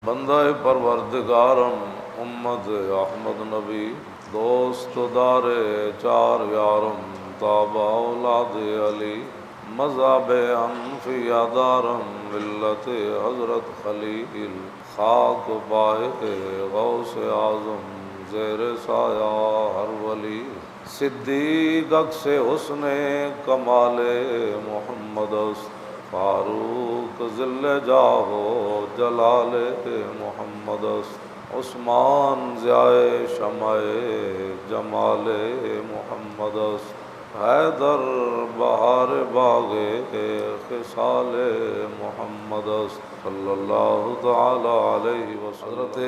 بندہ پروردگارم امت احمد نبی دوست دار چار یارم تابع اولاد علی مذہب انفیا دارم ملت حضرت خلیل خاک پائے غوث اعظم زیر سایہ ہر ولی صدیق عکس حسن کمال محمد است فاروق ذل جاہ جلال محمد است عثمان ضیاء شمع جمال محمد است حیدر بہار باغ خصال محمد است صلی اللہ تعالی علیہ وسلم۔ حضرت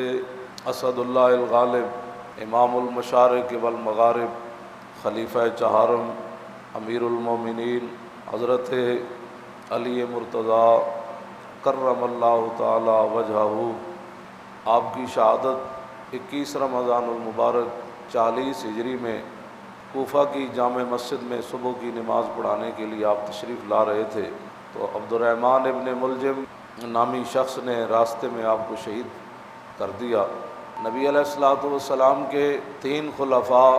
اسد اللہ الغالب امام المشارق والمغارب خلیفہ چہارم امیر المومنین حضرت علی مرتضیٰ کرم اللہ تعالی وجہہ، آپ کی شہادت 21 رمضان المبارک 40 ہجری میں کوفہ کی جامع مسجد میں صبح کی نماز پڑھانے کے لیے آپ تشریف لا رہے تھے تو عبد الرحمن ابن ملجم نامی شخص نے راستے میں آپ کو شہید کر دیا۔ نبی علیہ الصلوۃ والسلام کے 3 خلفاء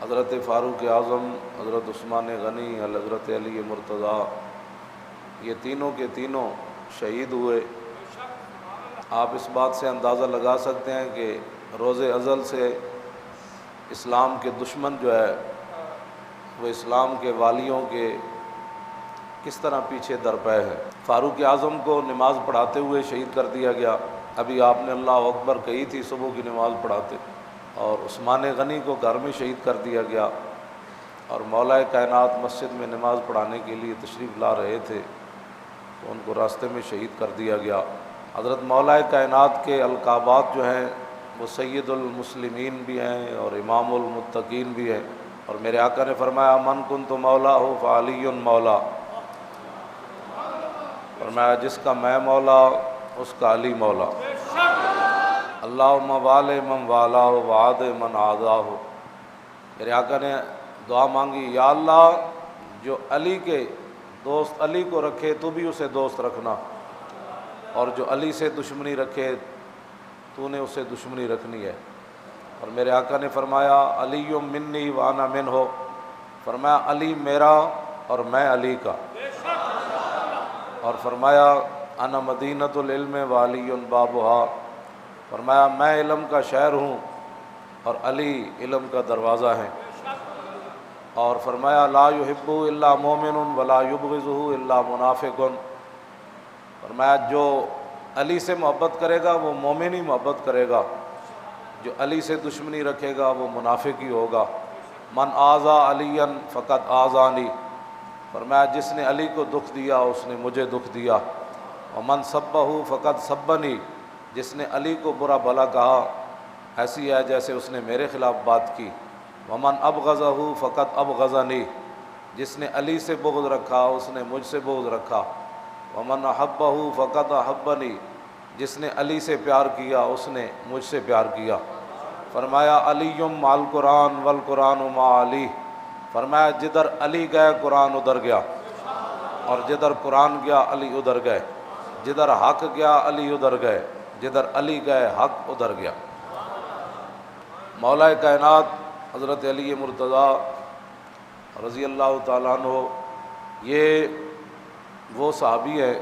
حضرت فاروق اعظم، حضرت عثمان غنی، حضرت علی مرتضیٰ، یہ تینوں کے تینوں شہید ہوئے۔ آپ اس بات سے اندازہ لگا سکتے ہیں کہ روز ازل سے اسلام کے دشمن جو ہے وہ اسلام کے والیوں کے کس طرح پیچھے درپے ہیں۔ فاروق اعظم کو نماز پڑھاتے ہوئے شہید کر دیا گیا، ابھی آپ نے اللہ اکبر کہی تھی صبح کی نماز پڑھاتے، اور عثمان غنی کو گھر میں شہید کر دیا گیا، اور مولا کائنات مسجد میں نماز پڑھانے کے لیے تشریف لا رہے تھے تو ان کو راستے میں شہید کر دیا گیا۔ حضرت مولا کائنات کے القابات جو ہیں وہ سید المسلمین بھی ہیں اور امام المتقین بھی ہیں، اور میرے آقا نے فرمایا من کنت مولا ہو فعلی مولا، فرمایا جس کا میں مولا اس کا علی مولا۔ اللہم وال من والا ہو وعاد من عادا ہو، میرے آقا نے دعا مانگی یا اللہ جو علی کے دوست علی کو رکھے تو بھی اسے دوست رکھنا، اور جو علی سے دشمنی رکھے تو نے اسے دشمنی رکھنی ہے۔ اور میرے آقا نے فرمایا علی منی وانا منہ، فرمایا علی میرا اور میں علی کا، اور فرمایا انا مدینۃ العلم وعلی بابھا، فرمایا میں علم کا شہر ہوں اور علی علم کا دروازہ ہے، اور فرمایا لا یحب الا مومن ولا یبغضہ الا منافق، فرمایا جو علی سے محبت کرے گا وہ مومن ہی محبت کرے گا، جو علی سے دشمنی رکھے گا وہ منافق ہی ہوگا۔ من آذا علی فقد آذانی، فرمایا جس نے علی کو دکھ دیا اس نے مجھے دکھ دیا، ومن سبہ فقد سبنی، جس نے علی کو برا بھلا کہا ایسی ہے جیسے اس نے میرے خلاف بات کی، ومن ابغضہ فقد ابغضنی، جس نے علی سے بغض رکھا اس نے مجھ سے بغض رکھا، ومن احبہ فقد احبنی، جس نے علی سے پیار کیا اس نے مجھ سے پیار کیا۔ فرمایا علی مع القرآن والقرآن مع علی، فرمایا جدھر علی گئے قرآن ادھر گیا، اور جدھر قرآن گیا علی ادھر گئے، جدھر حق گیا علی ادھر گئے، جدھر علی گئے حق ادھر گیا۔ مولا کائنات حضرت علی مرتضیٰ رضی اللہ تعالیٰ عنہ یہ وہ صحابی ہیں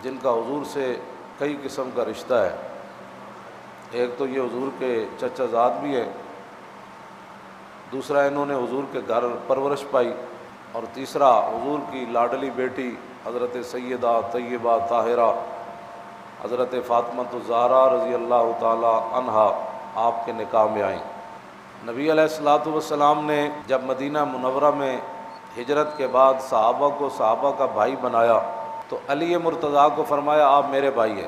جن کا حضور سے کئی قسم کا رشتہ ہے۔ ایک تو یہ حضور کے چچا زاد بھی ہیں، دوسرا انہوں نے حضور کے گھر پرورش پائی، اور تیسرا حضور کی لاڈلی بیٹی حضرت سیدہ طیبہ طاہرہ حضرت فاطمہ الزہرا رضی اللہ تعالی عنہا آپ کے نکاح میں آئیں۔ نبی علیہ الصلوۃ والسلام نے جب مدینہ منورہ میں ہجرت کے بعد صحابہ کو صحابہ کا بھائی بنایا تو علی مرتضیٰ کو فرمایا آپ میرے بھائی ہیں،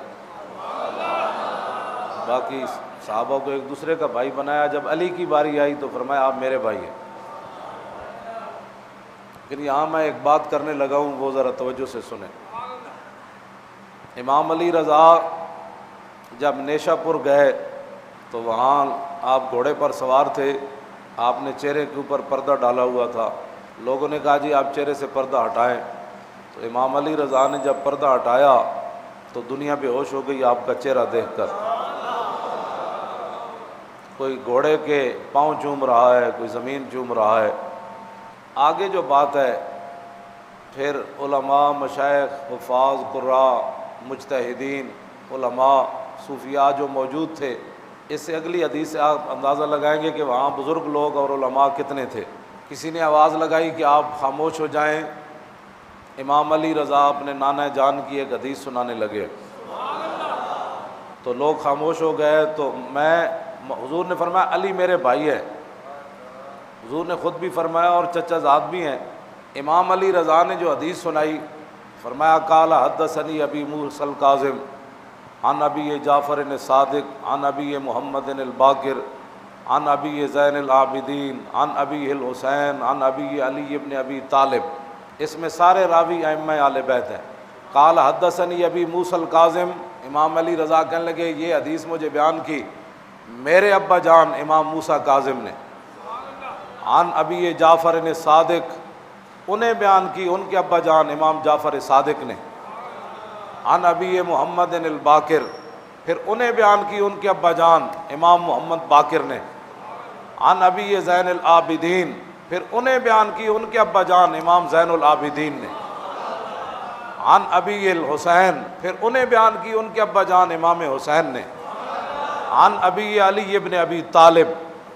باقی صحابہ کو ایک دوسرے کا بھائی بنایا، جب علی کی باری آئی تو فرمایا آپ میرے بھائی ہیں۔ لیکن یہاں میں ایک بات کرنے لگا ہوں وہ ذرا توجہ سے سنیں۔ امام علی رضا جب نیشہ پور گئے تو وہاں آپ گھوڑے پر سوار تھے، آپ نے چہرے کے اوپر پردہ ڈالا ہوا تھا، لوگوں نے کہا جی آپ چہرے سے پردہ ہٹائیں، تو امام علی رضا نے جب پردہ ہٹایا تو دنیا بے ہوش ہو گئی آپ کا چہرہ دیکھ کر. کوئی گھوڑے کے پاؤں چوم رہا ہے، کوئی زمین چوم رہا ہے. آگے جو بات ہے پھر علماء، مشائخ، حفاظ، قراء، مجتہدین، علماء، صوفیاء جو موجود تھے، اس سے اگلی حدیث سے آپ اندازہ لگائیں گے کہ وہاں بزرگ لوگ اور علماء کتنے تھے. کسی نے آواز لگائی کہ آپ خاموش ہو جائیں. امام علی رضا اپنے نانا جان کی ایک حدیث سنانے لگے تو لوگ خاموش ہو گئے. تو حضور نے فرمایا علی میرے بھائی ہے. حضور نے خود بھی فرمایا اور چچا زاد بھی ہیں. امام علی رضا نے جو حدیث سنائی فرمایا قال حدثنی ابی موسیٰ الکاظم عن ابی جعفر الصادق عن ابی محمد الباقر عن ابی زین العابدین عن ابی الحسین عن ابی علی ابن ابی طالب. اس میں سارے راوی ائمہ اہل بیت ہیں. قال حدثنی ابی موسیٰ الکاظم، امام علی رضا کہنے لگے یہ حدیث مجھے بیان کی میرے ابا جان امام موسیٰ کاظم نے. عن ابی جعفر الصادق، انہیں بیان کی ان کے ابا جان امام جعفر صادق نے. عن ابی محمد الباقر، پھر انہیں بیان کی ان کے ابا جان امام محمد باقر نے. عن ابی زین العابدین، پھر انہیں بیان کی ان کے ابا جان امام زین العابدین نے. عن ابی الحسین، پھر انہیں بیان کی ان کے ابا جان امام حسین نے. عن ابی علی ابن ابی طالب،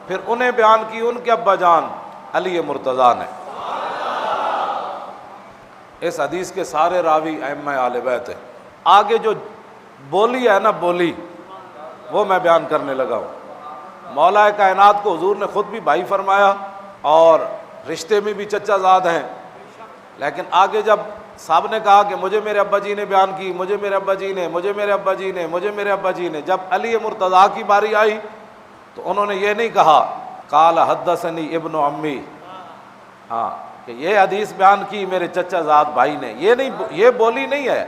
پھر انہیں بیان کی ان کے ابا جان علی مرتضیٰ نے. اس حدیث کے سارے راوی ائمہ اہل بیت ہیں. آگے جو بولی ہے نا بولی، وہ میں بیان کرنے لگا ہوں. مولا کائنات کو حضور نے خود بھی بھائی فرمایا اور رشتے میں بھی چچا زاد ہیں. لیکن آگے جب صاحب نے کہا کہ مجھے میرے ابا جی نے بیان کی، مجھے میرے ابا جی نے، مجھے میرے ابا جی نے، مجھے میرے ابا جی نے، جب علی مرتضیٰ کی باری آئی تو انہوں نے یہ نہیں کہا قال حدثنی ابن عمی، ہاں کہ یہ حدیث بیان کی میرے چچا زاد بھائی نے. یہ نہیں، یہ بولی نہیں ہے.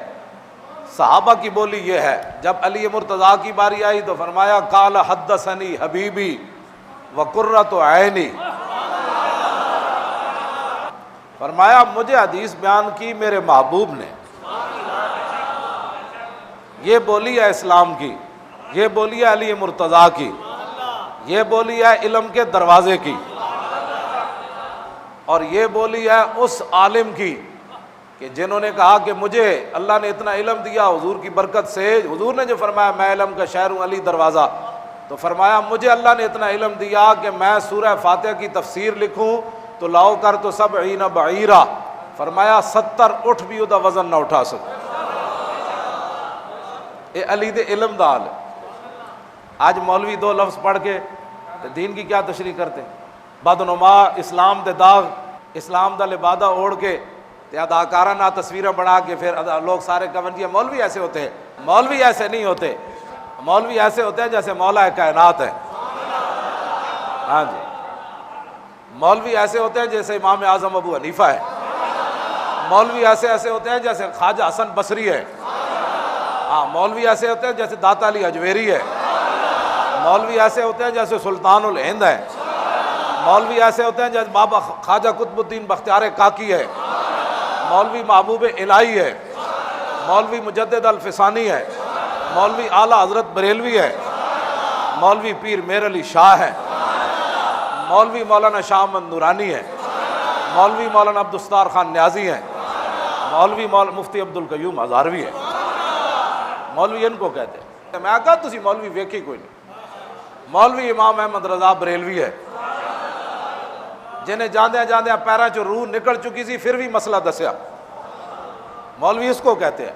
صحابہ کی بولی یہ ہے. جب علی مرتضیٰ کی باری آئی تو فرمایا قال حدثنی حبیبی وقرۃ عینی، فرمایا مجھے حدیث بیان کی میرے محبوب نے. یہ بولی ہے اسلام کی، یہ بولی ہے علی مرتضیٰ کی، یہ بولی ہے علم کے دروازے کی، اور یہ بولی ہے اس عالم کی کہ جنہوں نے کہا کہ مجھے اللہ نے اتنا علم دیا حضور کی برکت سے. حضور نے جو فرمایا میں علم کا شہر ہوں علی دروازہ، تو فرمایا مجھے اللہ نے اتنا علم دیا کہ میں سورہ فاتحہ کی تفسیر لکھوں تو لاؤ کر تو 70 بعیرہ، فرمایا 70 اٹھ بھی دا وزن نہ اٹھا سکے. اے علی دے علم دا حال ہے. آج مولوی 2 لفظ پڑھ کے دین کی کیا تشریح کرتے ہیں؟ بدنما اسلام دے داغ، اسلام دا لبادہ اوڑھ کے اداکارانہ تصویریں بنا کے پھر لوگ سارے کہتے ہیں مولوی ایسے ہوتے ہیں. مولوی ایسے نہیں ہوتے. مولوی ایسے ہوتے ہیں جیسے مولا کائنات ہے. ہاں جی، مولوی ایسے ہوتے ہیں جیسے امام اعظم ابو حنیفہ ہے. مولوی ایسے ہوتے ہیں جیسے خواجہ حسن بصری ہے. ہاں، مولوی ایسے ہوتے ہیں جیسے داتا علی اجویری ہے. مولوی ایسے ہوتے ہیں جیسے سلطان الہند ہے. مولوی ایسے ہوتے ہیں جیسے بابا خواجہ قطب الدین بختیار کاکی ہے. مولوی محبوب الہی ہے. مولوی مجدد الفسانی ہے. مولوی اعلیٰ حضرت بریلوی ہے. مولوی پیر میر علی شاہ ہے. مولوی مولانا شاہ احمد نورانی ہے. مولوی مولانا عبدالستار خان نیازی ہیں. مولوی مفتی عبدالقیوم ہزاروی ہے. مولوی ان کو کہتے ہیں. میں کہا تسی مولوی ویکھی کوئی نہیں. مولوی امام احمد رضا بریلوی ہے جنہیں جاندیاں پیراں چوں روح نکل چکی سی پھر بھی مسئلہ دسیا. مولوی اس کو کہتے ہیں.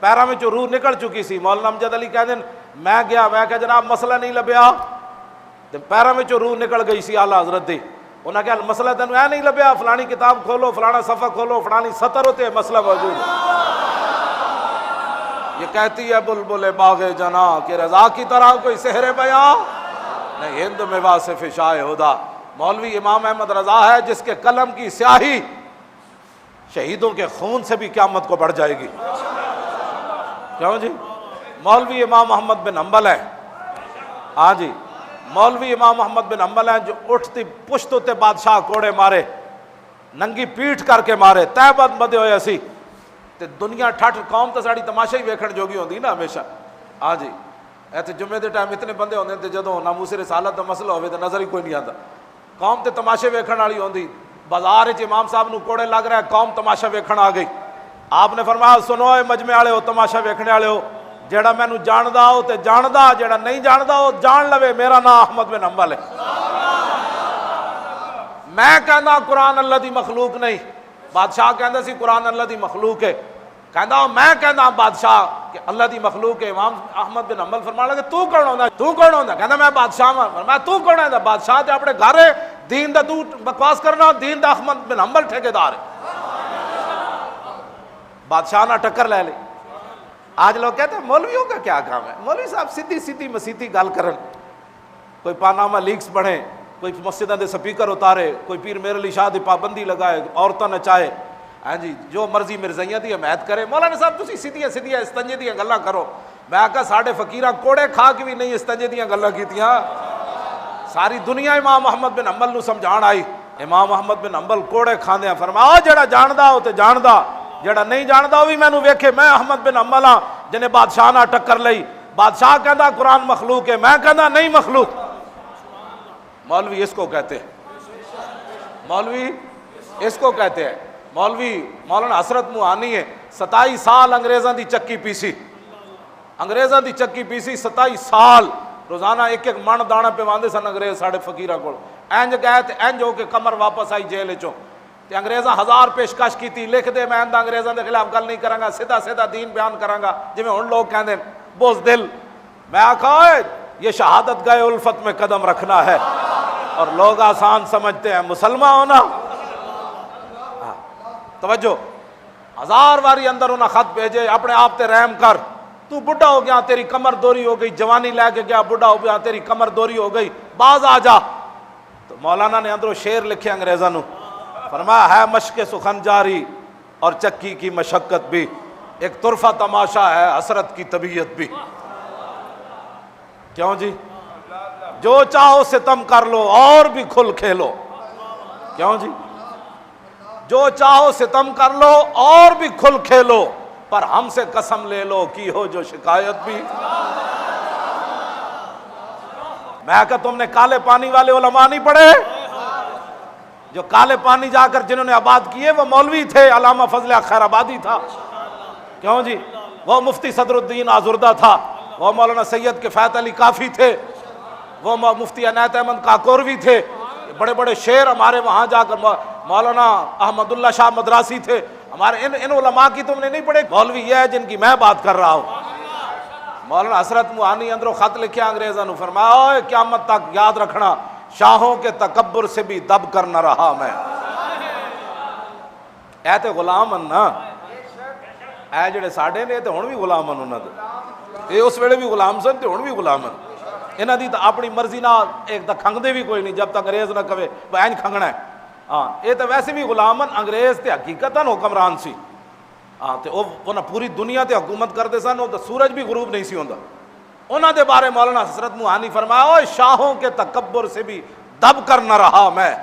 پیراں میں چوں روح نکل چکی سی. مولانا امجد علی کہتے ہیں میں گیا، میں کہا جناب مسئلہ نہیں لبیا. پیراں میں چوں روح نکل گئی سی اعلیٰ حضرت دی. انہاں کہا مسئلہ تینوں اے نہیں لبیا، فلانی کتاب کھولو، فلانا صفحہ کھولو، فلانی سطر ہوتے ہیں، مسئلہ موجود ہے. یہ کہتی ہے بلبل باغ جنا کہ رضا کی طرح کوئی سحر بیاں نہیں ہند میں واصف شاہ ہدا. مولوی امام احمد رضا ہے جس کے قلم کی سیاہی شہیدوں کے خون سے بھی قیامت کو بڑھ جائے گی. کیوں جی؟ مولوی امام محمد بن حنبل ہے. ہاں جی، مولوی امام محمد بن حنبل ہیں جو اٹھتی پشت ہوتے بادشاہ کوڑے مارے، ننگی پیٹھ کر کے مارے، تہبت بدے ہوئے اسی تے دنیا ٹھٹ قوم تو ساڑی تماشا ہی ویکھن جوگی ہوندی نا ہمیشہ. ہاں جی ایتھے جمعے دے ٹائم اتنے بندے ہوندے تے جدوں ناموس رسالت دا مسئلہ ہوے تے نظر ہی کوئی نہیں آندا. قوم تے تماشے ویکھن والی ہوندی. بازار وچ امام صاحب نو کوڑے لگ رہا ہے, قوم تماشا ویکھن آ گئی. آپ نے فرمایا سنو اے مجمع والے ہو, تماشا ویکھنے والے ہو, جیڑا مینوں جاندا ہو تے جاندا, جیڑا نہیں جاندا ہو جان لوے میرا نام احمد بن حنبل ہے. میں کہندا قرآن اللہ دی مخلوق نہیں, بادشاہ کہندا سی قرآن اللہ دی مخلوق ہے. کہندا میں کہندا بادشاہ کہ اللہ دی مخلوق ہے. امام احمد بن حنبل فرمان لگے تو کون ہوندا, تو کون ہوندا؟ کہندا میں بادشاہ ہاں. فرمایا تو کون ہوندا؟ بادشاہ تے اپنے گھر ہے, دین دا تو بکواس کرنا, دین دا احمد بن حنبل ٹھیکیدار ہے. بادشاہ نہ ٹکر لے لے. آج لوگ کہتے ہیں مولویوں کا کیا کام ہے, مولوی صاحب سیدھی سیدھی مسیتی گل کرن, کوئی پاناما لیکس بنے, کوئی مسجدوں دے سپیکر اتارے, کوئی پیر میر علی شاہ دی پابندی لگائے, عورتاں نچائے, ہاں جی جو مرضی مرزائیاں دی حمایت کرے. مولانا صاحب تسی سیدھیاں سیدھیاں استنجے دیاں گلاں کرو. میں آکھا ساڈے فقیراں کوڑے کھا کے بھی نہیں استنجے دیاں گلاں کیتیاں. ساری دنیا امام احمد بن حنبل نو سمجھان آئی. امام احمد بن حنبل کوڑے کھاندے فرمایا جڑا جاندا ہو تے جاندا, جڑا نہیں جاندا وہ بھی مینوں ویکھے. میں احمد بن حنبل ہاں جنے بادشاہ نہ ٹکر لئی. بادشاہ کہندا قرآن مخلوق ہے, میں کہندا نہیں مخلوق. مولوی اس کو کہتے ہیں, مولوی اس کو کہتے ہیں. مولوی مولانا حسرت موہانی ہے, 27 سال انگریزاں دی چکی پیسی, انگریزاں دی چکی پیسی 27 سال. روزانہ ایک ایک من دانا پیواندے سن انگریز ساڑے فقیراں کول. انج گئے تے انج ہو کے کمر واپس آئی جیل وچوں. تے انگریزاں 1000 پیشکش کیتی, لکھ دے میں آندا انگریزاں دے خلاف گل نہیں کراں گا, سیدھا سیدھا دین بیان کراں گا جویں ہن لوگ کہندے بزدل. میں آکھا یہ شہادت گئے الفت میں قدم رکھنا ہے, اور لوگ آسان سمجھتے ہیں مسلمان ہونا. توجہ, 1000 واری اندر انہاں خط بھیجے, اپنے آپ تے رحم کر, تو بڈھا ہو گیا, تیری کمر دوری ہو گئی, جوانی لے کے گیا, بڈھا ہو گیا, تیری کمر دوری ہو گئی, باز آ جا. تو مولانا نے اندروں شعر لکھے انگریزاں نو, فرمایا ہے مشق سخن جاری اور چکی کی مشقت بھی, ایک طرفہ تماشا ہے حسرت کی طبیعت بھی. کیوں جی, جو چاہو ستم کر لو اور بھی کھل کھیلو. کیوں جی, جو چاہو ستم کر لو اور بھی کھل کھیلو, پر ہم سے قسم لے لو کی ہو جو شکایت بھی. میں کہا تم نے کالے پانی والے علماء نہیں پڑھے؟ جو کالے پانی جا کر جنہوں نے آباد کیے وہ مولوی تھے, علامہ فضل خیر آبادی تھا. کیوں جی, وہ مفتی صدر الدین آزردہ تھا, وہ مولانا سید کفایت علی کافی تھے, وہ مفتی عنایت احمد کاکوروی تھے. بڑے بڑے شعر ہمارے وہاں جا کر, مولانا احمد اللہ شاہ مدراسی تھے ہمارے. ان علماء کی تم نے نہیں پڑھے؟ مولوی یہ ہے جن کی میں بات کر رہا ہوں. مولانا حسرت موہانی اندروں خط لکھیا انگریزاں نو, فرمایا اوے قیامت تک یاد رکھنا شاہوں کے تکبر سے بھی دب کر نہ رہا میں. اے تے غلام ہن نا, اے جڑے ساڈے نے تے ہن بھی غلام ہن انہاں دے. اے اس ویلے بھی غلام سن تے ہن بھی غلام ہن. انہاں دی تے اپنی مرضی نال ایک تے کھنگدے بھی کوئی نہیں جب تک انگریز نہ کہے اینج کھنگنا ہے. ہاں اے تے ویسے بھی غلام ہن, انگریز تے حقیقتاً حکمران سی. ہاں تے وہ پوری دنیا تے حکومت کرتے سن, وہ سورج بھی غروب نہیں سی ہوندا. انہاں دے بارے مولانا حسرت موہانی فرمایا اوے شاہوں کے تکبر سے بھی دب کر نہ رہا میں.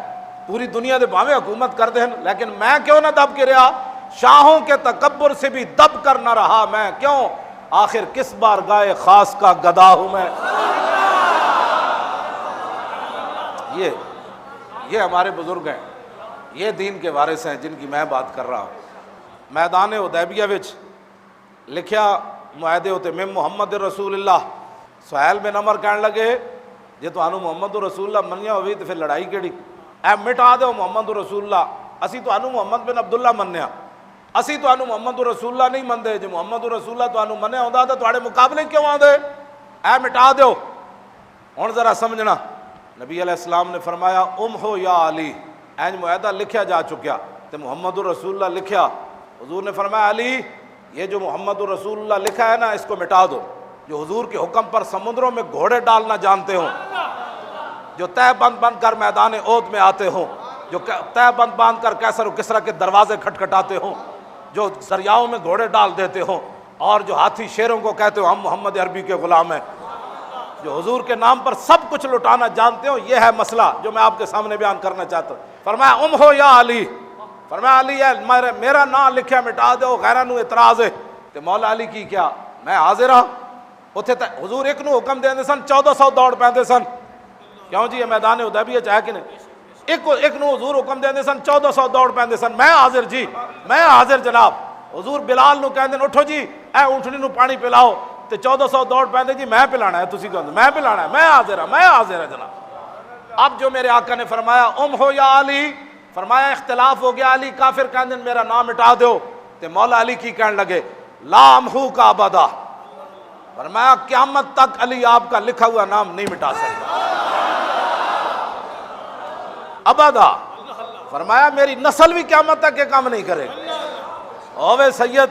پوری دنیا دے بھاویں حکومت کر دیں لیکن میں کیوں نہ دب کے رہا, شاہوں کے تکبر سے بھی دب کر نہ رہا میں. کیوں, آخر کس بار گائے خاص کا گدا ہوں میں. یہ ہمارے بزرگ ہیں, یہ دین کے وارث ہیں جن کی میں بات کر رہا ہوں. میدان حدیبیہ وچ لکھیا معاہدے ہوتے میں محمد رسول اللہ. سہیل بن عمر کہنے لگے جے تانوں محمد رسول اللہ منیا ہوئی تو پھر لڑائی کیڑی, اے مٹا دیو محمد رسول اللہ, اسی تانوں محمد بن عبداللہ منیا, اسی تانوں محمد رسول اللہ نہیں مندے. جے محمد رسول اللہ تانوں منیا ہوندا تے تواڈے مقابلے کیوں آندے, اے مٹا دیو. ہن ذرا سمجھنا, نبی علیہ السلام نے فرمایا امحو یا علی, اینج معاہدہ لکھیا جا چکیا تے محمد رسول اللہ لکھیا. حضور نے فرمایا علی یہ جو محمد رسول اللہ لکھا ہے نا اس کو مٹا دو. جو حضور کے حکم پر سمندروں میں گھوڑے ڈالنا جانتے ہوں, جو تہ بند بند کر میدان احد میں آتے ہوں, جو تہ بند باندھ کر کیسر و کسریٰ کے دروازے کھٹکھٹاتے ہوں, جو دریاؤں میں گھوڑے ڈال دیتے ہوں, اور جو ہاتھی شیروں کو کہتے ہو ہم محمد عربی کے غلام ہیں, جو حضور کے نام پر سب کچھ لٹانا جانتے ہو, یہ ہے مسئلہ جو میں آپ کے سامنے بیان کرنا چاہتا ہوں. فرمایا امحو یا علی, فرمایا علی ہے میرا نام لکھیا مٹا دو، غیرہ نو اعتراض ہے۔ تو مولا علی کی کیا، میں حاضر ہاں۔ اتنے حضور ایک نو حکم دے سن 1400 دوڑ پہ سن، کیوں جی یہ میدان حدیبیہ ہے کہ نہیں؟ ایک نو حضور حکم دے سن 1400 دوڑ پہ سن، میں حاضر جی، میں حاضر جناب۔ حضور بلال نو کہندے اٹھو جی اے اونٹنی نو پانی پلاؤ، تے 1400 دوڑ پہ جی میں پلانا ہے، تسی کہندے میں پلانا ہے، میں حاضر ہاں، میں حاضر ہاں جناب۔ اب جو میرے آقا نے فرمایا ہو یا علی، فرمایا اختلاف ہو گیا، علی کافر کہندے میرا نام مٹا دو۔ تے مولا علی کی کہنے لگے لا امحو کا ابدا، فرمایا قیامت تک علی آپ کا لکھا ہوا نام نہیں مٹا سکتا ابدا۔ فرمایا میری نسل بھی قیامت تک یہ کام نہیں کرے اوے سید۔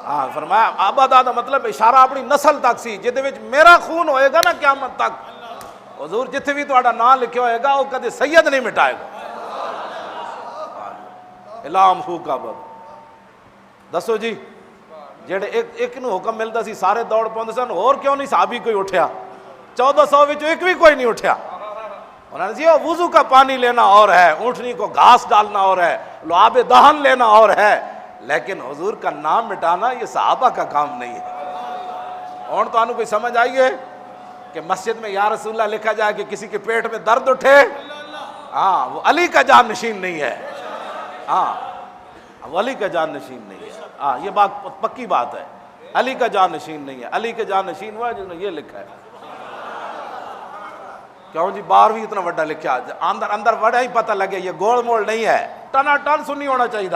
ہاں فرمایا ابدا دا مطلب اشارہ اپنی نسل تک سی، جہدے وچ میرا خون ہوئے گا نا قیامت تک، حضور جتھے بھی تہاڈا نام لکھیا ہوئے گا وہ کدے سید نہیں مٹائے گا۔ الام ہو کا بد دسو جی، جڑے ایک نو حکم ملتا سی سارے دوڑ پاؤندے سن، اور کیوں نہیں صحابی کوئی اٹھیا؟ 1400 وچ ایک بھی کوئی نہیں اٹھیا۔ انہوں نے وہ وضو کا پانی لینا اور ہے، اونٹنی کو گھاس ڈالنا اور ہے، لعاب دہن لینا اور ہے، لیکن حضور کا نام مٹانا یہ صحابہ کا کام نہیں ہے۔ اور تو آنو کوئی سمجھ آئیے کہ مسجد میں یا رسول اللہ لکھا جائے کہ کسی کے پیٹ میں درد اٹھے، ہاں وہ علی کا جان نشین نہیں ہے، ہاں وہ علی کا جان نشین نہیں ہے، ہاں یہ بات پکی بات ہے، علی کا جان نشین نہیں ہے۔ علی کا جان نشین ہوا ہے جنہوں نے یہ لکھا ہے، کیوں جی باہر بھی اتنا وڈا لکھا، اندر وڈا ہی پتہ لگے یہ گول مول نہیں ہے، ٹنا ٹن سنی ہونا چاہیے۔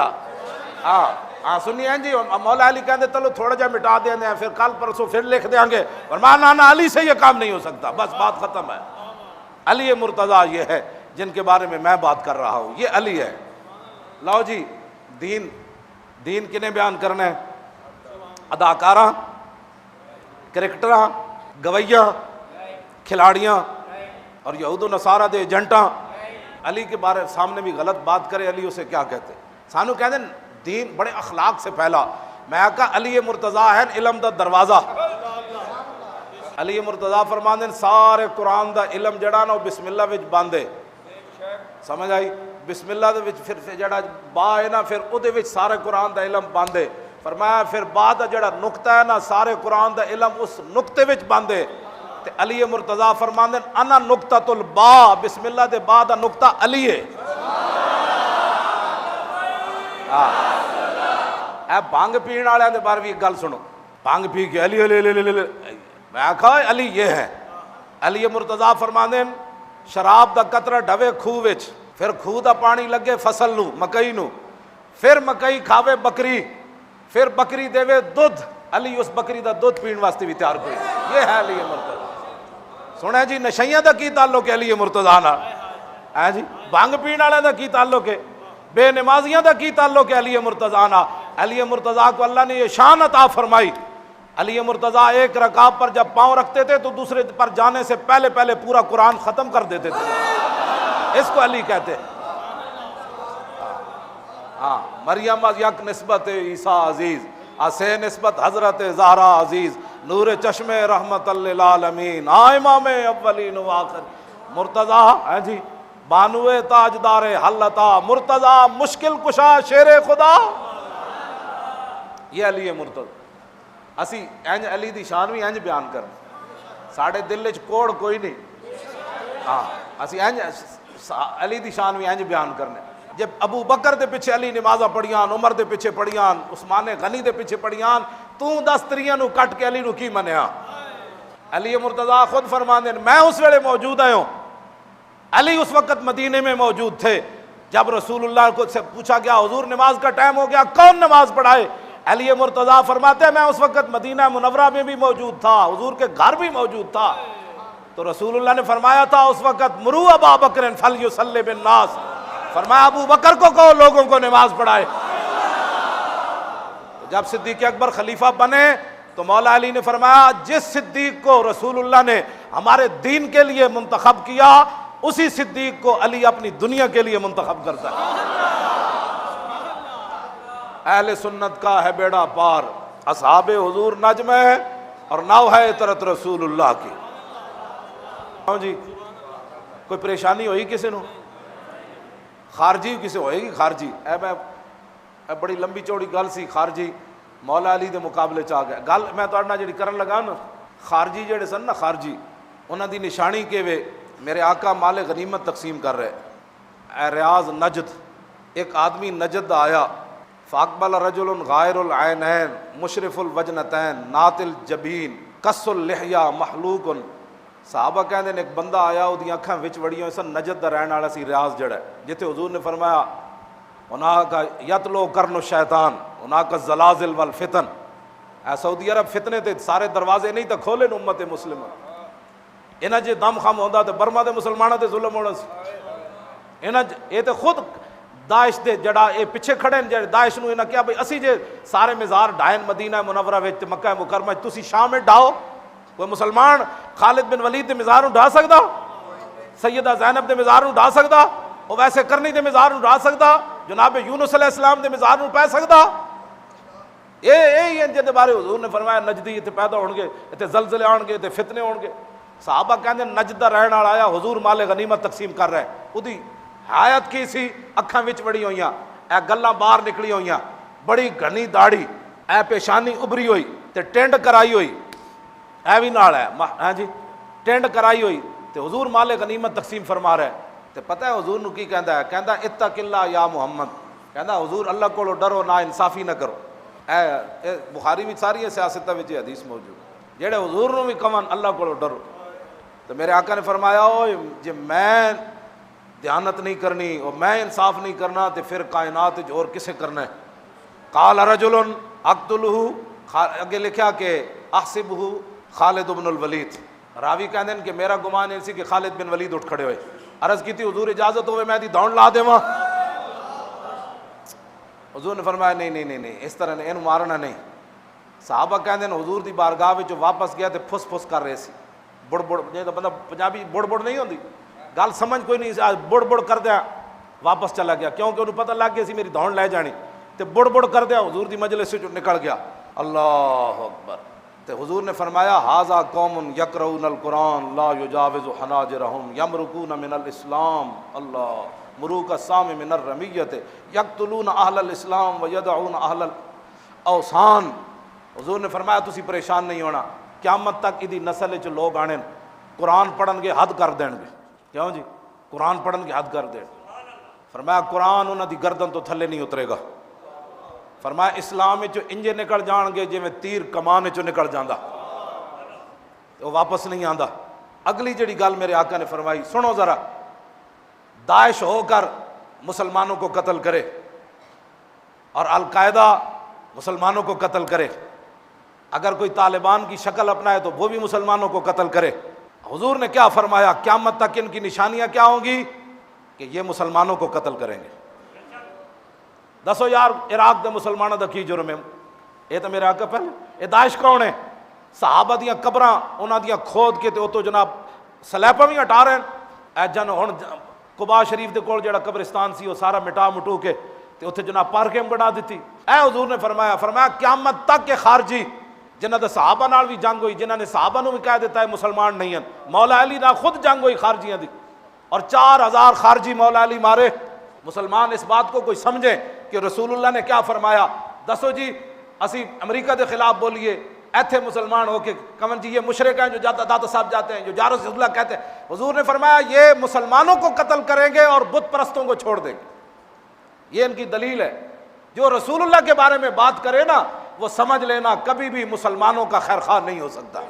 ہاں سنی ہیں جی، مولا علی کہتے چلو تھوڑا جا مٹا دیں گے، پھر کل پرسوں پھر لکھ دیں گے، فرمایا نانا علی سے یہ کام نہیں ہو سکتا، بس بات ختم ہے۔ علی مرتضیٰ یہ ہے جن کے بارے میں بات کر رہا ہوں، یہ علی ہے۔ لاؤ جی دین کنے بیان کرنا ہے؟ اداکاراں، کرکٹراں، گویاں، کھلاڑیاں اور یہود و نصارہ دے ایجنٹاں۔ علی کے بارے سامنے بھی غلط بات کرے، علی اسے کیا کہتے؟ سانو کہتے ہیں دین بڑے اخلاق سے پھیلا۔ میں کہا علی مرتضیٰ ہے علم دا دروازہ۔ علی مرتضیٰ فرماندے سارے قرآن دا علم جڑا نا بسم اللہ وچ باندے، سمجھ آئی؟ بسم اللہ دے وچ پھر جڑا با ہے نا پھر او دے وچ سارے قرآن دا علم باندے۔ فرمایا پھر با دا جڑا نقطہ ہے نا سارے قرآن دا علم اس نقطے وچ باندے۔ تے علی مرتضیٰ فرماندے انا نقطۃ البا، بسم اللہ دے با دا نقطہ علی ہے۔ اے بھنگ پین والے دے بارے بھی ایک گل سنو، بھنگ پی کے علی علی علی علی، میں کہا علی یہ ہے۔ علی مرتضیٰ فرماندے شراب دا قطرہ ڈھوے کھوہ وچ، پھر کھوہ دا پانی لگے فصل نو مکئی نو، پھر مکئی کھاوے بکری، پھر بکری دے دودھ، علی اس بکری دا دودھ پین واسطے بھی تیار کوئی، یہ ہے علی مرتضیٰ۔ سنے جی نشیاں دا کی تعلق ہے علی مرتضیٰ نال؟ ہے جی بھنگ پین والے دا کی تعلق ہے؟ بے نمازیاں دا کی تعلق ہے علی مرتضیٰ نال؟ علی مرتضیٰ کو اللہ نے یہ شان عطا فرمائی۔ علی مرتضیٰ ایک رکعت پر جب پاؤں رکھتے تھے تو دوسرے پر جانے سے پہلے پورا قرآن ختم کر دیتے تھے، اس کو علی کہتے ہیں۔ ہاں مریم یک نسبت عیسیٰ عزیز، اسے نسبت حضرت زہرا عزیز، نور چشم رحمت للعالمین، امام اولین و آخر مرتضیٰ ہے جی، بانوے تاجدار حلتا مرتضیٰ مشکل کشا شیر خدا، یہ علی مرتضیٰ۔ اسی انج علی دی شان بھی انج بیان کرنا، ساڑھے دل وچ کوڑ کوئی نہیں، ہاں اسی انج علی دی شان بھی انج بیان کرنے۔ جب ابو بکر دے پیچھے علی نمازاں پڑھیاں، عمر دے پیچھے پڑھیاں، عثمان غنی دے پیچھے پڑھیاں، تو 10 تریاں نو کٹ کے علی نو کی منیا؟ علی مرتضیٰ خود فرماندے میں اس ویلے موجود ہوں، علی اس وقت مدینے میں موجود تھے جب رسول اللہ کو سے پوچھا گیا حضور نماز کا ٹائم ہو گیا کون نماز پڑھائے؟ علی مرتضیٰ فرماتے ہیں میں اس وقت مدینہ منورہ میں بھی موجود تھا، حضور کے گھر بھی موجود تھا، تو رسول اللہ نے فرمایا تھا اس وقت مرو ابا بکر فلیصلی بالناس، فرمایا ابو بکر کو کہو لوگوں کو نماز پڑھائے۔ جب صدیق اکبر خلیفہ بنے تو مولا علی نے فرمایا جس صدیق کو رسول اللہ نے ہمارے دین کے لیے منتخب کیا اسی صدیق کو علی اپنی دنیا کے لیے منتخب کرتا ہے۔ اہل سنت کا ہے بیڑا پار، اصحاب حضور نجم ہے اور نو ہے اطرت رسول اللہ کی۔ جی کوئی پریشانی ہوئی کسی نو؟ خارجی کسی ہوئے گی خارجی اے بڑی لمبی چوڑی گل سی خارجی مولا علی دے مقابلے چ آ گیا گل میں تہاڈے نال جڑی کرن لگا نا خارجی جڑے سن نا خارجی انہاں دی نشانی کہ وے میرے آقا مال غنیمت تقسیم کر رہے اے ریاض نجد ایک آدمی نجد آیا فاقبل رجل غائر العینین مشرف الوجنتین نات الجبین قص اللحیہ محلوق صحابہ کہندے نے ایک بندہ آیا اودی اکھاں وچ وڑیاں سن نجد دا رہن والا سی ریاض جڑا جتھے حضور نے فرمایا ہناک یتلو کرن الشیطان ہناک الزلازل والفتن اے سعودی عرب فتنے تے سارے دروازے نہیں تے کھولے امت مسلمہ انہاں جے دم خم ہوندا تے برما دے مسلماناں تے ظلم ہونا سی انہاں اے تے خود داعش دے جڑا اے پیچھے کھڑے نے داعش نو انہاں کیا بھئی اسی جے سارے مزار ڈھائن مدینہ منورہ وچ مکہ مکرمہ تسی شام میں ڈھاؤ کوئی مسلمان خالد بن ولید دے مزار نو ڈھا سکدا سیدہ زینب دے مزار نو ڈھا سکدا او ویسے کرنی دے مزار نو ڈھا سکدا جناب یونس علیہ السلام دے مزار نو پے سکدا اے دے بارے حضور نے فرمایا نجدی اتنے پیدا ہون گے اتنے زلزلے آن گے اتنے فتنے ہون گے صحابہ کہندے نجد دا رہن والا آیا حضور مال غنیمت تقسیم کر رہا ہے اودی حیات کی سی اکھاں وچ وڑی ہوئیاں اے گلاں باہر نکلی ہوئیاں بڑی گھنی داڑھی اے پیشانی ابری ہوئی تے ٹینڈ کرائی ہوئی اے بھی نال ہے ہاں جی ٹینڈ کرائی ہوئی تے حضور مال غنیمت تقسیم فرما رہا ہے تے پتہ ہے حضور نو کی کہندا ہے کہندا اتق اللہ یا محمد کہندا حضور اللہ کولو ڈرو نا انصافی نہ کرو اے بخاری بھی ساری سیاستہ وچ حدیث موجود جڑے حضور نو بھی کہن اللہ کولو ڈرو تو میرے آقا نے فرمایا اوے جے میں دیانت نہیں کرنی اور میں انصاف نہیں کرنا تو پھر کائنات اور کسے کرنا ہے قال رجل اقتلہ اگے لکھا کہ احسبہ خالد بن الولید راوی کہندے کہ میرا گمان ایسی کہ خالد بن ولید اٹھ کھڑے ہوئے عرض کی تھی حضور اجازت ہوئے میں دی دوڑ لا دیواں حضور نے فرمایا نہیں اس طرح نہیں اینو مارنا نہیں صحابہ کہندے حضور دی بارگاہ وچ واپس گیا تے پھس پھس کر رہے سی بڑ بڑ جے بندہ پنجابی بڑ بڑ نہیں ہوندی گل سمجھ کوئی نہیں بڑ بڑ کر دیا واپس چلا گیا کیونکہ انہوں پتہ لگ گیا سی میری دوڑ لے جانی تے بڑ بڑ کر دیا حضور دی مجلس سے نکل گیا اللہ اکبر تے حضور نے فرمایا ھذا قوم یقرؤون القرآن لا یجاوز حناجرہم یمرقون من الاسلام اللہ مروق السام من الرمیۃ یقتلون اہل الاسلام ویدعون اہل الاوثان حضور نے فرمایا تسی پریشان نہیں ہونا قیامت تک ادی نسل وچ لوگ آنے قرآن پڑھن گے حد کر دین گے کیوں جی قرآن پڑھن گے حد کر دین فرمایا قرآن انہاں دی گردن تو تھلے نہیں اترے گا فرمایا اسلام وچ انجے نکل جان گے جویں تیر کمان وچوں نکل جاندا وہ واپس نہیں آندا اگلی جڑی گل میرے آقا نے فرمائی سنو ذرا داعش ہو کر مسلمانوں کو قتل کرے اور القاعدہ مسلمانوں کو قتل کرے اگر کوئی طالبان کی شکل اپنائے تو وہ بھی مسلمانوں کو قتل کرے حضور نے کیا فرمایا قیامت تک ان کی نشانیاں کیا ہوں گی کہ یہ مسلمانوں کو قتل کریں گے دسو یار عراق دے مسلمانوں دا کی جرم ہے یہ تو میرے آقا پہلے یہ داعش کون ہے صحابہ دیاں قبراں انہاں دیاں کھود کے تے او تو جناب سلیپاں بھی ہٹا رہے ہیں اے جن ہن قباء شریف دے کول جڑا قبرستان سی وہ سارا مٹا مٹو کے تے اوتھے جناب پارکیں بنا دیتی اے حضور نے فرمایا قیامت تک کے خارجی جنہاں دے صحابہ نال بھی جنگ ہوئی جنہاں نے صحابہ نو بھی کہہ دیتا ہے مسلمان نہیں ہیں مولا علی نال خود جنگ ہوئی خارجیاں دی اور 4000 خارجی مولا علی مارے مسلمان اس بات کو کوئی سمجھے کہ رسول اللہ نے کیا فرمایا دسو جی اسی امریکہ دے خلاف بولیے ایتھے مسلمان ہو کے کمن جی یہ مشرک ہیں جو داتا صاحب جاتے ہیں جو جارو سے اللہ کہتے ہیں حضور نے فرمایا یہ مسلمانوں کو قتل کریں گے اور بت پرستوں کو چھوڑ دیں گے یہ ان کی دلیل ہے جو رسول اللہ کے بارے میں بات کرے نا وہ سمجھ لینا کبھی بھی مسلمانوں کا خیر خواہ نہیں ہو سکتا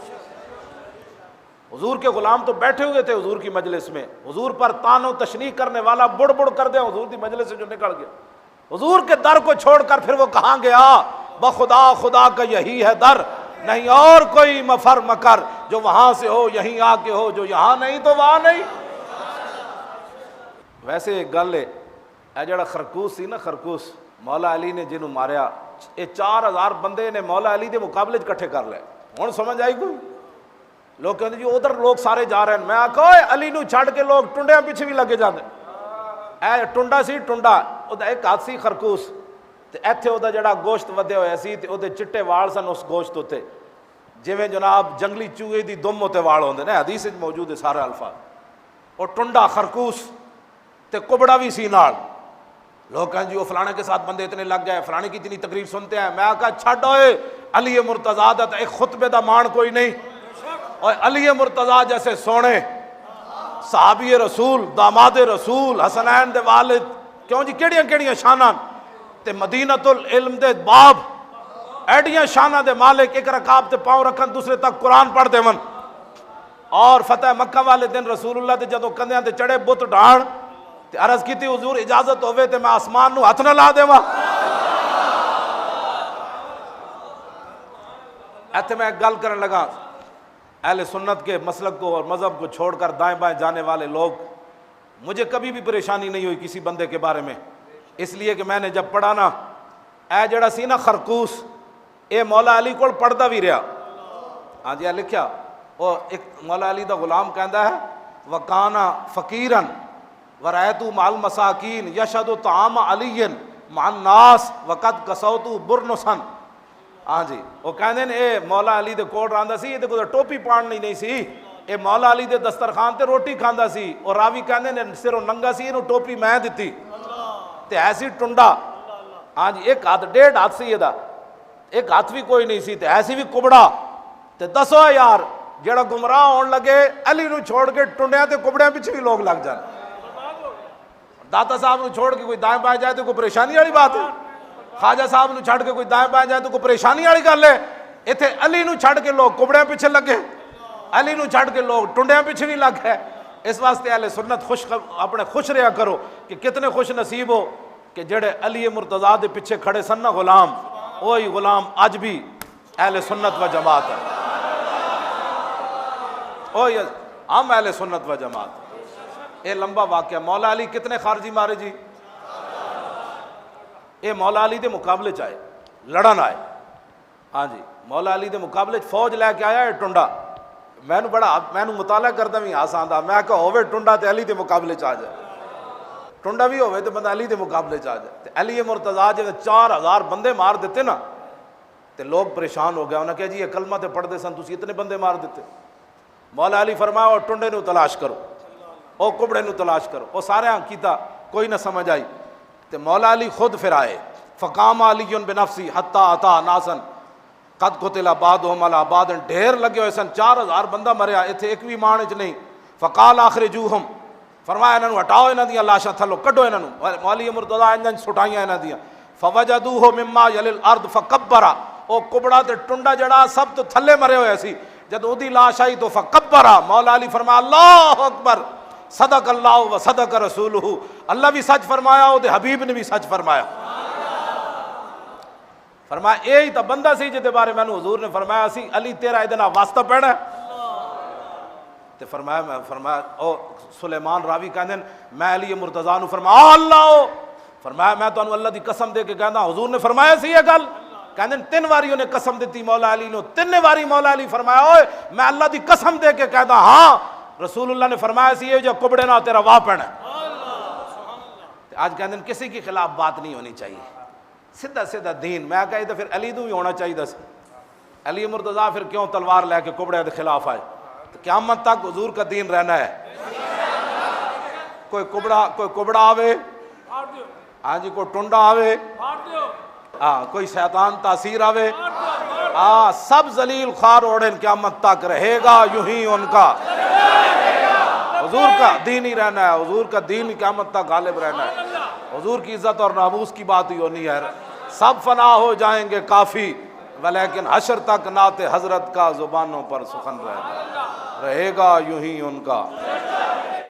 حضور کے غلام تو بیٹھے ہوئے تھے حضور کی مجلس میں حضور پر تان و تشنیع کرنے والا بڑ بڑ کر دیا حضور کی مجلس سے جو نکل گیا حضور کے در کو چھوڑ کر پھر وہ کہاں گیا بخدا خدا کا یہی ہے در نہیں اور کوئی مفر مکر جو وہاں سے ہو یہیں آ کے ہو جو یہاں نہیں تو وہاں نہیں ویسے ایک گل ہے اے جڑا خرکوس سی نا خرکوس مولا علی نے جنہوں ماریا یہ 4000 بندے نے مولا علی دے مقابلے کٹھے کر لے ہوں سمجھ آئی کوئی لوگ کہتے جی ادھر لوگ سارے جا رہے ہیں میں آکھا علی نو چھڑ کے لوگ ٹنڈیاں پیچھے بھی لگے جاندے اے ٹنڈا سی ٹنڈا او ایک ہاتھ سی خرکوس تے ایتھے او دا جڑا گوشت ودے ہوئے سی تے او دے چٹے وال سن اس گوشت تے جویں جناب جنگلی چوہے دی دم تے وال ہوندے نے حدیث وچ موجود ہے سارے الفاظ او ٹنڈا خرکوس تے کبڑا بھی سی نال لوگ کہیں جی وہ فلانے کے ساتھ بندے اتنے لگ گئے, فلانے کی اتنی تقریر سنتے ہیں. میں کہا چھڈ ہوئے, علی مرتضیٰ دا ایک خطبے دا مان کوئی نہیں. اور علی مرتضیٰ جیسے سونے صحابی رسول, داماد رسول, حسنین دے والد, کیوں جی کیڑیاں کیڑیاں شاناں, تے مدینۃ العلم دے باب, ایڈیاں شاناں دے مالک, ایک رکعت تے پاؤں رکھن دوسرے تک قرآن پڑھ دے ون. اور فتح مکہ والے دن رسول اللہ دے جدوں کندھیاں تے چڑھے بت ڈھان تے عرض کیتی حضور اجازت ہوے تے میں آسمان نو ہاتھ نہ لا دیواں. ایتھے میں ایک گل کرن لگا, اہل سنت کے مسلک کو اور مذہب کو چھوڑ کر دائیں بائیں جانے والے لوگ, مجھے کبھی بھی پریشانی نہیں ہوئی کسی بندے کے بارے میں, اس لیے کہ میں نے جب پڑھا نا, اے جڑا سی نا خرقوس, اے مولا علی کول پڑھدا بھی رہا. ہاں جی لکھیا, وہ ایک مولا علی دا غلام کہندا ہے وکانا فقیرن ورایتو مع المساکین یشہد طعام علی مع الناس وقد کسوت برنسن. ہاں جی وہ کہندے نے اے مولا علی دے کول رہندا سی, یہ کوئی ٹوپی پاڑنی نہیں سی, اے مولا علی دے دسترخوان تے روٹی کھاندا سی. اور راوی کہندے نے سروں ننگا سی, اینو ٹوپی میں دتی تے ایسی ٹنڈا. ہاں جی ایک ہاتھ ڈیڑھ ہاتھ سی دا, ایک ہاتھ بھی کوئی نہیں سی, تے ایسی بھی کبڑا. تے دسو یار جڑا گمراہ ہون لگے علی نو چھوڑ کے ٹنڈیاں تے کبڑیاں پیچھے بھی لوگ لگ جان. داتا صاحب نو چھوڑ کے کوئی دائیں بائیں جائے تو کوئی پریشانی والی بات ہے, خواجہ صاحب نو چھڑ کے کوئی دائیں بائیں جائے تو کوئی پریشانی والی گل ہے. ایتھے علی نو چھڑ کے لوگ کبڑیاں پیچھے لگے, علی نو چھڑ کے لوگ ٹنڈیاں پیچھے بھی لگ گئے. اس واسطے اہل سنت اپنے خوش رہا کرو کہ کتنے خوش نصیب ہو کہ جڑے علی مرتضیٰ دے پیچھے کھڑے سن نا غلام, وہی غلام اج بھی اہل سنت و جماعت ہے. وہی ہم اہل سنت و جماعت. یہ لمبا واقعہ. مولا علی کتنے خارجی مارے جی؟ یہ مولا علی دے مقابلے چ آئے, لڑن آئے. ہاں جی مولا علی دے مقابلے فوج لے کے آیا ہے ٹنڈا. میں مطالعہ کرتا بھی ہاس آندا, میں کہ ہوے ٹنڈا تے علی دے مقابلے چ آ جائے, ٹنڈا بھی ہوے تے بندہ علی دے مقابلے چ آ جائے. تے علی مرتضیٰ جب 4000 بندے مار دیتے نا تے لوگ پریشان ہو گیا. انہوں نے کہا جی یہ کلمہ تے پڑھ دے سن, تسی اتنے بندے مار دیتے. مولا علی فرمایا اور ٹنڈے نو تلاش کرو, او کبڑے نو تلاش کرو. وہ سارے کیتا, کوئی نہ سمجھ آئی. تے مولا علی خود پھر آئے. فقام علی بنفسی حتی اتا ناسن قد قتل بعضهم علی بعض, ڈھیر لگے ہوئے سن, 4000 بندہ مریا, ایتھے ایک بھی مان وچ نہیں. فقال اخرجوہم, فرمایا انہاں نو ہٹاؤ, انہاں دیاں لاشاں تھلو کڈو انہاں نو. مولی مرتضیٰ انہاں سٹائیاں انہاں دیاں. فوجدوہ مما یلی الارض فکبرا, او کبڑا تے ٹنڈا جڑا سب تو تھلے مرے ہوئے سی. جد اودی لاش آئی تو فکبرا, مولا علی فرمایا اللہ اکبر, صدق اللہ و صدق رسولہ, اللہ بھی سچ فرمایا, او دے حبیب نے بھی سچ فرمایا. فرمایا یہی تو بندہ سی جے بارے میں حضور نے فرمایا سی علی تیرا ادنا واسطہ پینا ہے. تے فرمایا او سلیمان راوی کہندے میں علی مرتضیٰ نو فرمایا اللہ, فرمایا میں تو اللہ دی قسم دے کے کہندا حضور نے فرمایا سی یہ گل. کہندے 3 واری انہیں قسم دیتی مولا علی نو, 3 واری مولا علی فرمایا اوئے میں اللہ دی قسم دے کے کہندا ہاں رسول اللہ نے فرمایا سی یہ جو کبڑے نہ تیرا واہ پینا ہے. آج کہندے کسی کے خلاف بات نہیں ہونی چاہیے, سیدھا سیدھا دین. میں کہا تو پھر علی تو بھی ہونا چاہیے سی. علی مرتضیٰ پھر کیوں تلوار لے کے کبڑے کے خلاف آئے؟ تو قیامت تک حضور کا دین رہنا ہے. کوئی کبڑا آوے, ہاں جی کوئی ٹنڈا آوے, ہاں کوئی شیطان تاثیر آوے, ہاں سب ذلیل خوار اوڑن قیامت تک رہے گا یوں ہی ان کا. حضور کا دین ہی رہنا ہے, حضور کا دین قیامت تک غالب رہنا ہے. حضور کی عزت اور ناموس کی بات ہی ہونی ہے. سب فنا ہو جائیں گے کافی, ولیکن حشر تک نعت حضرت کا زبانوں پر سخن رہے گا یوں ہی ان کا.